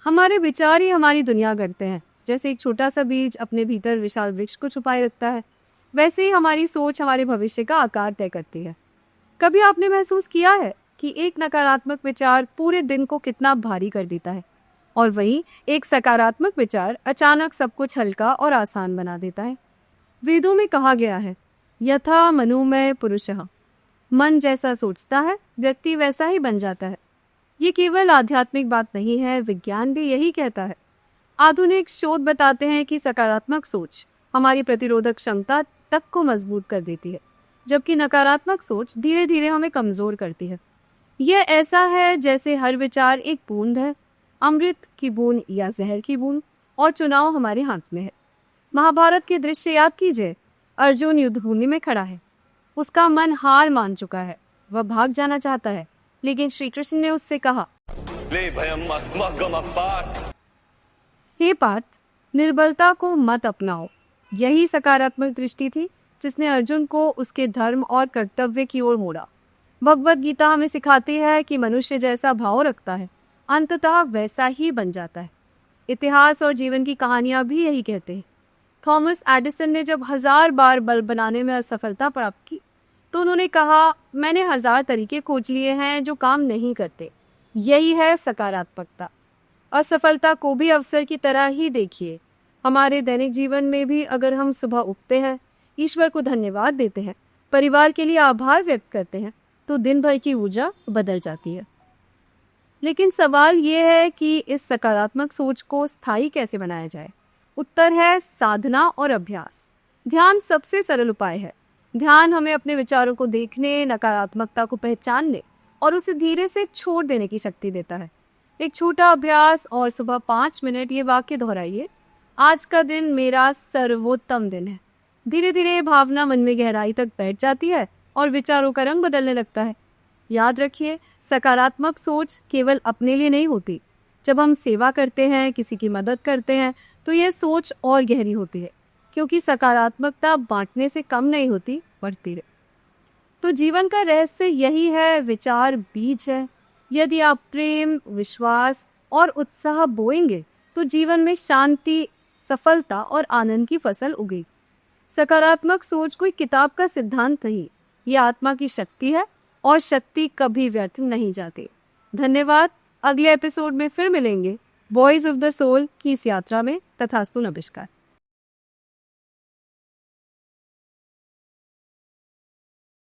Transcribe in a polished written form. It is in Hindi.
हमारे विचार ही हमारी दुनिया गढ़ते हैं। जैसे एक छोटा सा बीज अपने भीतर विशाल वृक्ष को छुपाए रखता है, वैसे ही हमारी सोच हमारे भविष्य का आकार तय करती है। कभी आपने महसूस किया है कि एक नकारात्मक विचार पूरे दिन को कितना भारी कर देता है, और वहीं एक सकारात्मक विचार अचानक सब कुछ हल्का और आसान बना देता है। वेदों में कहा गया है, यथा मनोमय पुरुषः, मन जैसा सोचता है व्यक्ति वैसा ही बन जाता है। ये केवल आध्यात्मिक बात नहीं है, विज्ञान भी यही कहता है। आधुनिक शोध बताते हैं कि सकारात्मक सोच हमारी प्रतिरोधक क्षमता तक को मजबूत कर देती है, जबकि नकारात्मक सोच धीरे धीरे हमें कमजोर करती है। यह ऐसा है जैसे हर विचार एक बूंद है, अमृत की बूंद या जहर की बूंद, और चुनाव हमारे हाथ में है। महाभारत के दृश्य याद कीजिए। अर्जुन युद्ध भूमि में खड़ा है, उसका मन हार मान चुका है, वह भाग जाना चाहता है, लेकिन श्री कृष्ण ने उससे कहा, हे पार्थ, निर्बलता को मत अपनाओ। यही सकारात्मक दृष्टि थी जिसने अर्जुन को उसके धर्म और कर्तव्य की ओर मोड़ा। भगवत गीता हमें सिखाती है कि मनुष्य जैसा भाव रखता है, अंततः वैसा ही बन जाता है। इतिहास और जीवन की कहानियां भी यही कहते हैं। थॉमस एडिसन ने जब 1000 बार बल्ब बनाने में असफलता प्राप्त की, तो उन्होंने कहा, मैंने 1000 तरीके खोज लिए हैं जो काम नहीं करते। यही है सकारात्मकता। असफलता को भी अवसर की तरह ही देखिए। हमारे दैनिक जीवन में भी अगर हम सुबह उठते हैं, ईश्वर को धन्यवाद देते हैं, परिवार के लिए आभार व्यक्त करते हैं, तो दिन भर की ऊर्जा बदल जाती है। लेकिन सवाल ये है कि इस सकारात्मक सोच को स्थायी कैसे बनाया जाए। उत्तर है साधना और अभ्यास। ध्यान सबसे सरल उपाय है। ध्यान हमें अपने विचारों को देखने, नकारात्मकता को पहचानने और उसे धीरे से छोड़ देने की शक्ति देता है। एक छोटा अभ्यास और सुबह 5 मिनट ये वाक्य दोहराइए, आज का दिन मेरा सर्वोत्तम दिन है। धीरे धीरे भावना मन में गहराई तक बैठ जाती है और विचारों का रंग बदलने लगता है। याद रखिए, सकारात्मक सोच केवल अपने लिए नहीं होती। जब हम सेवा करते हैं, किसी की मदद करते हैं, तो यह सोच और गहरी होती है, क्योंकि सकारात्मकता बांटने से कम नहीं होती, बढ़ती है। तो जीवन का रहस्य यही है, विचार बीज है। यदि आप प्रेम, विश्वास और उत्साह बोएंगे, तो जीवन में शांति, सफलता और आनंद की फसल उगेगी। सकारात्मक सोच कोई किताब का सिद्धांत नहीं, यह आत्मा की शक्ति है, और शक्ति कभी व्यर्थ नहीं जाती। धन्यवाद। अगले एपिसोड में फिर मिलेंगे वॉइस ऑफ द सोल की इस यात्रा में। तथास्तु। नमस्कार।